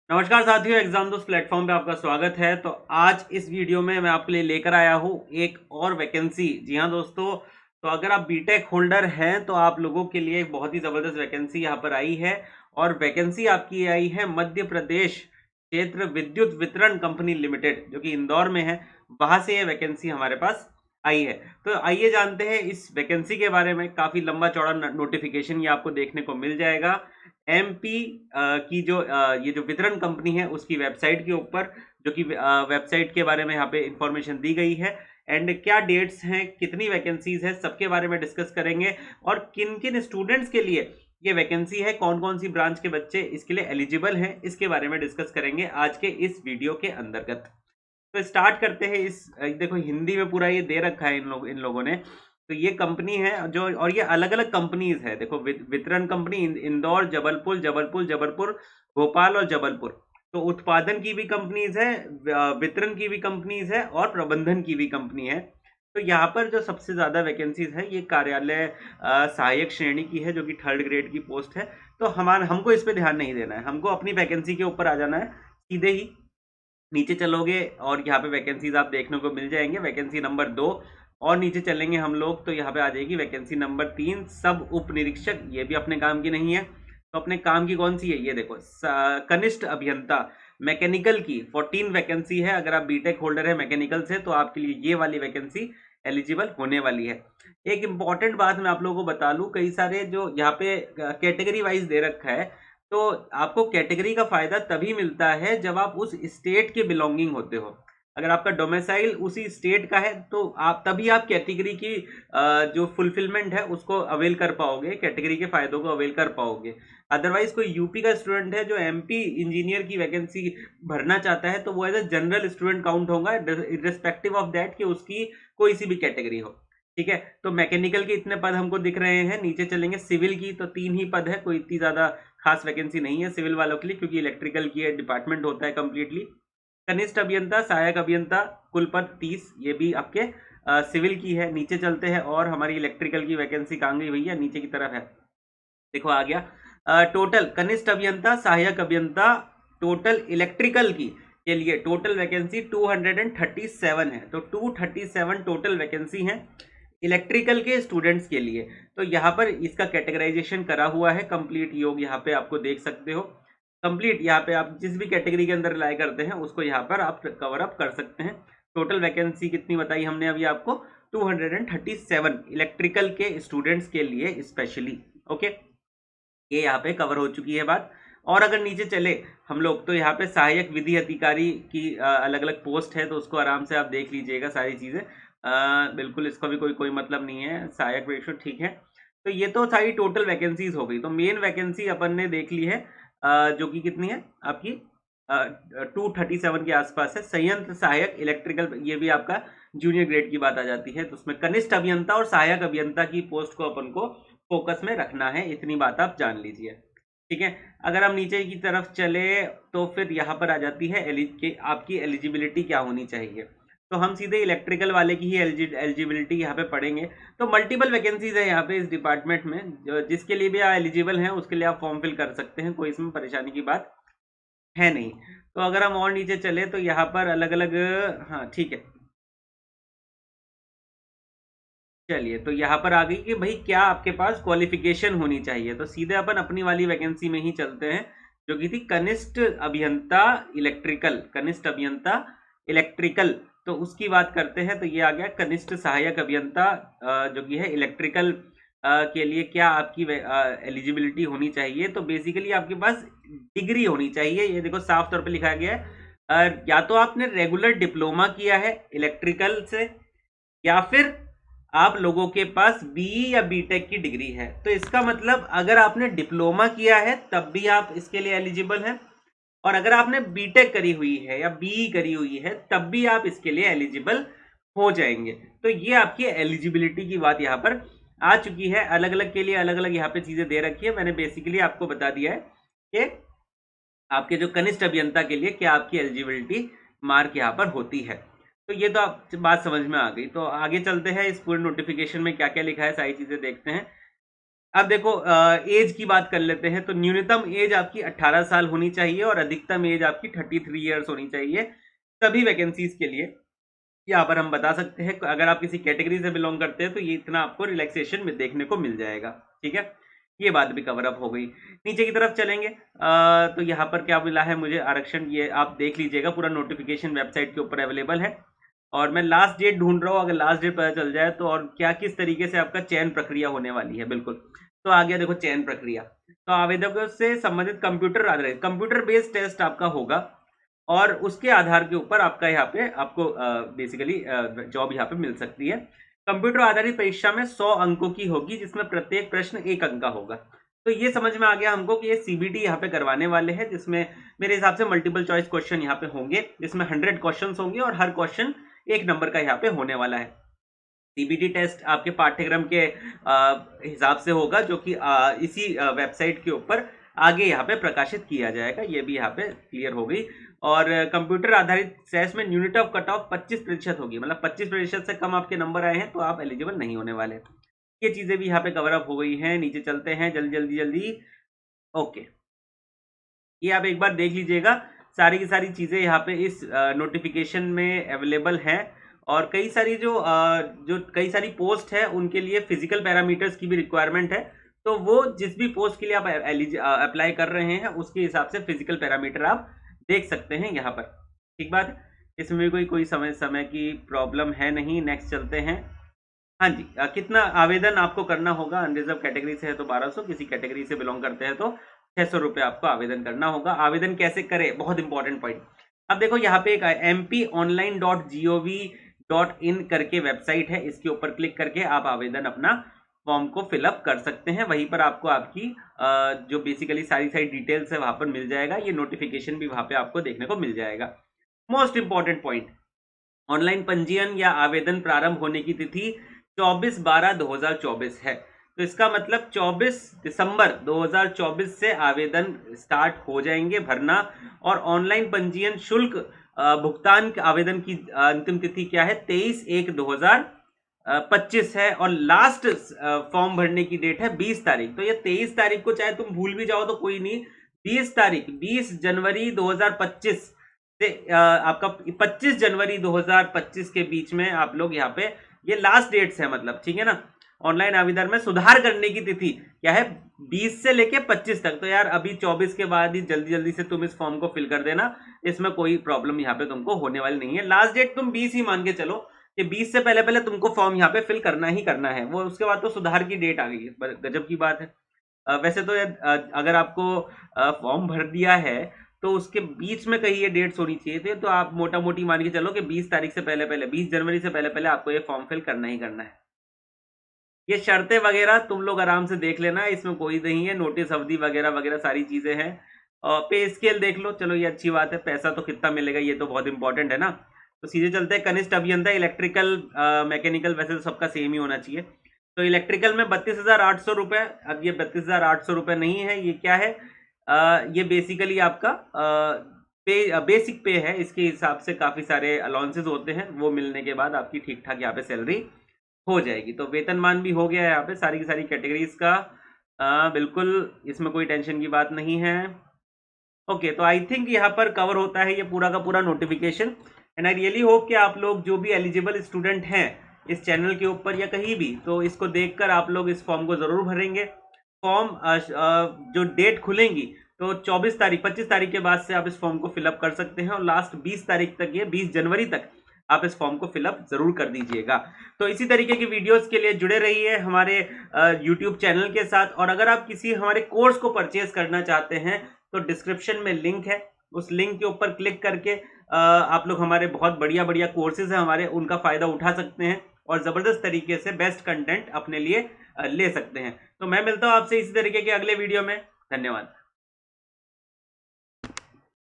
नमस्कार साथियों, एग्जाम दोस्त प्लेटफॉर्म पे आपका स्वागत है। तो आज इस वीडियो में मैं आपके लिए लेकर आया हूँ एक और वैकेंसी। जी हाँ दोस्तों, तो अगर आप बीटेक होल्डर हैं तो आप लोगों के लिए एक बहुत ही ज़बरदस्त वैकेंसी यहाँ पर आई है। और वैकेंसी आपकी आई है मध्य प्रदेश क्षेत्र विद्युत वितरण कंपनी लिमिटेड, जो कि इंदौर में है। वहाँ से ये वैकेंसी हमारे पास आई है। तो आइए जानते हैं इस वैकेंसी के बारे में। काफ़ी लंबा चौड़ा नोटिफिकेशन ये आपको देखने को मिल जाएगा एमपी की जो ये जो वितरण कंपनी है उसकी वेबसाइट के ऊपर, जो कि वेबसाइट के बारे में यहाँ पे इंफॉर्मेशन दी गई है। एंड क्या डेट्स हैं, कितनी वैकेंसीज है, सबके बारे में डिस्कस करेंगे। और किन किन स्टूडेंट्स के लिए ये वैकेंसी है, कौन कौन सी ब्रांच के बच्चे इसके लिए एलिजिबल हैं, इसके बारे में डिस्कस करेंगे आज के इस वीडियो के अंतर्गत। तो स्टार्ट करते हैं। इस देखो हिंदी में पूरा ये दे रखा है इन लोगों ने। तो ये कंपनी है जो, और ये अलग अलग कंपनीज है। देखो वितरण कंपनी इंदौर, जबलपुर जबलपुर जबलपुर, भोपाल और जबलपुर। तो उत्पादन की भी कंपनीज है, वितरण की भी कंपनीज है और प्रबंधन की भी कंपनी है। तो यहाँ पर जो सबसे ज्यादा वैकेंसीज है ये कार्यालय सहायक श्रेणी की है, जो कि 3rd ग्रेड की पोस्ट है। तो हमको इस पे ध्यान नहीं देना है, हमको अपनी वैकेंसी के ऊपर आ जाना है सीधे ही। नीचे चलोगे और यहाँ पे वैकेंसीज आप देखने को मिल जाएंगे। वैकेंसी नंबर 2, और नीचे चलेंगे हम लोग तो यहाँ पे आ जाएगी वैकेंसी नंबर 3, सब उप निरीक्षक। ये भी अपने काम की नहीं है। तो अपने काम की कौन सी है, ये देखो, कनिष्ठ अभियंता मैकेनिकल की 14 वैकेंसी है। अगर आप बीटेक होल्डर है मैकेनिकल से तो आपके लिए ये वाली वैकेंसी एलिजिबल होने वाली है। एक इंपॉर्टेंट बात मैं आप लोगों को बता लूं, कई सारे जो यहाँ पे कैटेगरी वाइज दे रखा है, तो आपको कैटेगरी का फायदा तभी मिलता है जब आप उस स्टेट के बिलोंगिंग होते हो। अगर आपका डोमिसाइल उसी स्टेट का है तो आप तभी आप कैटेगरी की जो फुलफिलमेंट है उसको अवेल कर पाओगे, कैटेगरी के फायदों को अवेल कर पाओगे। अदरवाइज कोई यूपी का स्टूडेंट है जो एमपी इंजीनियर की वैकेंसी भरना चाहता है तो वो as a general student count होगा, इरिस्पेक्टिव ऑफ दैट कि उसकी कोई सी भी कैटेगरी हो। ठीक है। तो मैकेनिकल के इतने पद हमको दिख रहे हैं। नीचे चलेंगे सिविल की, तो 3 ही पद है, कोई इतनी ज्यादा खास वैकेंसी नहीं है सिविल वालों के लिए, क्योंकि इलेक्ट्रिकल की डिपार्टमेंट होता है कंप्लीटली। कनिष्ठ अभियंता, सहायक अभियंता, कुल पद 30, ये भी आपके सिविल की है। नीचे चलते हैं और हमारी इलेक्ट्रिकल की वैकेंसी कहाँ गई भैया, नीचे की तरफ है। देखो आ गया। टोटल कनिष्ठ अभियंता, सहायक अभियंता, टोटल इलेक्ट्रिकल की के लिए टोटल वैकेंसी 237 है। तो 237 टोटल वैकेंसी है इलेक्ट्रिकल के स्टूडेंट्स के लिए। तो यहाँ पर इसका कैटेगराइजेशन करा हुआ है। कंप्लीट योग यहाँ पे आपको देख सकते हो। कंप्लीट यहाँ पे आप जिस भी कैटेगरी के अंदर लाई करते हैं उसको यहाँ पर आप कवर अप कर सकते हैं। टोटल वैकेंसी कितनी बताई हमने अभी आपको, 237 इलेक्ट्रिकल के स्टूडेंट्स के लिए स्पेशली। ओके, ये यहाँ पे कवर हो चुकी है बात। और अगर नीचे चले हम लोग तो यहाँ पे सहायक विधि अधिकारी की अलग अलग पोस्ट है, तो उसको आराम से आप देख लीजिएगा सारी चीज़ें। बिल्कुल इसका भी कोई कोई मतलब नहीं है, सहायक रेशो ठीक है। तो ये तो सारी टोटल वैकेंसीज हो गई। तो मेन वैकेंसी अपन ने देख ली है, जो कि कितनी है आपकी, 237 के आसपास है। संयंत्र सहायक इलेक्ट्रिकल, ये भी आपका जूनियर ग्रेड की बात आ जाती है। तो उसमें कनिष्ठ अभियंता और सहायक अभियंता की पोस्ट को अपन को फोकस में रखना है, इतनी बात आप जान लीजिए। ठीक है। अगर हम नीचे की तरफ चले तो फिर यहाँ पर आ जाती है आपकी एलिजिबिलिटी क्या होनी चाहिए। तो हम सीधे इलेक्ट्रिकल वाले की ही एलिजिबिलिटी यहाँ पे पढ़ेंगे। तो मल्टीपल वैकेंसीज है यहाँ पे इस डिपार्टमेंट में, जिसके लिए भी आप एलिजिबल हैं उसके लिए आप फॉर्म फिल कर सकते हैं, कोई इसमें परेशानी की बात है नहीं। तो अगर हम और नीचे चले तो यहाँ पर अलग अलग, हाँ ठीक है, चलिए तो यहाँ पर आ गई कि भाई क्या आपके पास क्वालिफिकेशन होनी चाहिए। तो सीधे अपन अपनी वाली वैकेंसी में ही चलते हैं, जो कि थी कनिष्ठ अभियंता इलेक्ट्रिकल, कनिष्ठ अभियंता इलेक्ट्रिकल। तो उसकी बात करते हैं। तो ये आ गया कनिष्ठ सहायक अभियंता, जो कि है इलेक्ट्रिकल के लिए क्या आपकी एलिजिबिलिटी होनी चाहिए। तो बेसिकली आपके पास डिग्री होनी चाहिए। ये देखो साफ तौर पे लिखा गया है, या तो आपने रेगुलर डिप्लोमा किया है इलेक्ट्रिकल से, या फिर आप लोगों के पास बीई या बीटेक की डिग्री है। तो इसका मतलब अगर आपने डिप्लोमा किया है तब भी आप इसके लिए एलिजिबल हैं, और अगर आपने बीटेक करी हुई है या बीई करी हुई है तब भी आप इसके लिए एलिजिबल हो जाएंगे। तो ये आपकी एलिजिबिलिटी की बात यहाँ पर आ चुकी है। अलग अलग के लिए अलग अलग यहाँ पे चीजें दे रखी है। मैंने बेसिकली आपको बता दिया है कि आपके जो कनिष्ठ अभियंता के लिए क्या आपकी एलिजिबिलिटी मार्क यहाँ पर होती है। तो ये तो आप बात समझ में आ गई। तो आगे चलते हैं, इस पूरे नोटिफिकेशन में क्या क्या लिखा है सारी चीजें देखते हैं। अब देखो एज की बात कर लेते हैं, तो न्यूनतम एज आपकी 18 साल होनी चाहिए और अधिकतम एज आपकी 33 ईयर्स होनी चाहिए सभी वैकेंसीज के लिए। यहाँ पर हम बता सकते हैं अगर आप किसी कैटेगरी से बिलोंग करते हैं तो ये इतना आपको रिलैक्सेशन में देखने को मिल जाएगा। ठीक है, ये बात भी कवर अप हो गई। नीचे की तरफ चलेंगे तो यहाँ पर क्या मिला है मुझे आरक्षण, ये आप देख लीजिएगा, पूरा नोटिफिकेशन वेबसाइट के ऊपर अवेलेबल है। और मैं लास्ट डेट ढूंढ रहा हूँ, अगर लास्ट डेट पता चल जाए तो, और क्या किस तरीके से आपका चयन प्रक्रिया होने वाली है। बिल्कुल, तो आ गया देखो चयन प्रक्रिया। तो आवेदकों से संबंधित कंप्यूटर आधारित कंप्यूटर बेस्ड टेस्ट आपका होगा और उसके आधार के ऊपर आपका यहाँ पे आपको बेसिकली जॉब यहाँ पे मिल सकती है। कंप्यूटर आधारित परीक्षा में 100 अंकों की होगी, जिसमें प्रत्येक प्रश्न 1 अंक का होगा। तो ये समझ में आ गया हमको कि ये सीबीटी यहाँ पे करवाने वाले हैं, जिसमें मेरे हिसाब से मल्टीपल चॉइस क्वेश्चन यहाँ पे होंगे, जिसमें 100 क्वेश्चन होंगे और हर क्वेश्चन 1 नंबर का यहाँ पे होने वाला है। सीबीटी टेस्ट आपके पाठ्यक्रम के हिसाब से होगा, जो कि इसी वेबसाइट के ऊपर आगे यहाँ पे प्रकाशित किया जाएगा। ये भी यहाँ पे क्लियर हो गई। और कंप्यूटर आधारित सेस में न्यूनतम कट ऑफ 25% होगी, मतलब 25% से कम आपके नंबर आए हैं तो आप एलिजिबल नहीं होने वाले। ये चीजें भी यहाँ पे कवर अप हो गई हैं। नीचे चलते हैं जल्दी। ओके, ये आप एक बार देख लीजिएगा, सारी की सारी चीजें यहाँ पे इस नोटिफिकेशन में अवेलेबल हैं। और कई सारी जो कई सारी पोस्ट है उनके लिए फिजिकल पैरामीटर्स की भी रिक्वायरमेंट है। तो वो जिस भी पोस्ट के लिए आप अप्लाई कर रहे हैं उसके हिसाब से फिजिकल पैरामीटर आप देख सकते हैं यहाँ पर। ठीक बात, इसमें कोई समय की प्रॉब्लम है नहीं। नेक्स्ट चलते हैं। हाँ जी, कितना आवेदन आपको करना होगा? अनरिजर्व कैटेगरी से है तो 1200, किसी कैटेगरी से बिलोंग करते हैं तो 600 रुपये आपको आवेदन करना होगा। आवेदन कैसे करें, बहुत इंपॉर्टेंट पॉइंट। अब देखो यहाँ पे एक mponline.gov.in करके वेबसाइट है, इसके ऊपर क्लिक करके आप आवेदन अपना फॉर्म को फिलअप कर सकते हैं। वहीं पर आपको आपकी जो बेसिकली सारी डिटेल्स है वहां पर मिल जाएगा। ये नोटिफिकेशन भी वहां पे आपको देखने को मिल जाएगा। मोस्ट इंपॉर्टेंट पॉइंट, ऑनलाइन पंजीयन या आवेदन प्रारंभ होने की तिथि 24/12/2024 है। तो इसका मतलब 24 दिसंबर 2024 से आवेदन स्टार्ट हो जाएंगे भरना। और ऑनलाइन पंजीयन शुल्क भुगतान आवेदन की अंतिम तिथि क्या है? 23/1/2025 है। और लास्ट फॉर्म भरने की डेट है 20 तारीख। तो ये 23 तारीख को चाहे तुम भूल भी जाओ तो कोई नहीं, 20 तारीख 20 जनवरी 2025 से आपका 25 जनवरी 2025 के बीच में आप लोग यहाँ पे, ये लास्ट डेट्स है मतलब, ठीक है ना। ऑनलाइन आवेदन में सुधार करने की तिथि क्या है? 20 से लेके 25 तक। तो यार अभी 24 के बाद ही जल्दी से तुम इस फॉर्म को फिल कर देना, इसमें कोई प्रॉब्लम यहाँ पे तुमको होने वाली नहीं है। लास्ट डेट तुम 20 ही मान के चलो कि 20 से पहले तुमको फॉर्म यहाँ पे फिल करना ही करना है। वो उसके बाद तो सुधार की डेट आ गई है, गजब की बात है। वैसे तो अगर आपको फॉर्म भर दिया है तो उसके बीच में कहीं ये डेट्स होनी चाहिए थी। तो आप मोटा मोटी मान के चलो कि 20 तारीख से पहले 20 जनवरी से पहले आपको ये फॉर्म फिल करना ही करना है। ये शर्तें वगैरह तुम लोग आराम से देख लेना, इसमें कोई नहीं है। नोटिस अवधि वगैरह सारी चीजें हैं। पे स्केल देख लो, चलो ये अच्छी बात है। पैसा तो कितना मिलेगा ये तो बहुत इंपॉर्टेंट है ना। तो सीधे चलते हैं। कनिष्ठ अभियंता इलेक्ट्रिकल मैकेनिकल, वैसे तो सबका सेम ही होना चाहिए। तो इलेक्ट्रिकल में 32,800 रुपये। अब ये 32,800 रुपये नहीं है, ये क्या है? ये बेसिकली आपका बेसिक पे है। इसके हिसाब से काफ़ी सारे अलाउंसेस होते हैं, वो मिलने के बाद आपकी ठीक ठाक यहाँ पे सैलरी हो जाएगी। तो वेतनमान भी हो गया है यहाँ पे सारी की सारी कैटेगरीज का। बिल्कुल इसमें कोई टेंशन की बात नहीं है। ओके, तो आई थिंक यहाँ पर कवर होता है ये पूरा का पूरा notification. And I really hope कि आप लोग जो भी एलिजिबल स्टूडेंट हैं इस चैनल के ऊपर या कहीं भी, तो इसको देखकर आप लोग इस फॉर्म को ज़रूर भरेंगे। फॉर्म जो डेट खुलेंगी तो 25 तारीख के बाद से आप इस फॉर्म को फिलअप कर सकते हैं। और लास्ट 20 तारीख तक, ये 20 जनवरी तक आप इस फॉर्म को फिलअप जरूर कर दीजिएगा। तो इसी तरीके की वीडियोस के लिए जुड़े रहिए हमारे यूट्यूब चैनल के साथ। और अगर आप किसी हमारे कोर्स को परचेज करना चाहते हैं तो डिस्क्रिप्शन में लिंक है, उस लिंक के ऊपर क्लिक करके आप लोग हमारे बहुत बढ़िया कोर्सेज हैं हमारे, उनका फ़ायदा उठा सकते हैं और ज़बरदस्त तरीके से बेस्ट कंटेंट अपने लिए ले सकते हैं। तो मैं मिलता हूँ आपसे इसी तरीके के अगले वीडियो में। धन्यवाद।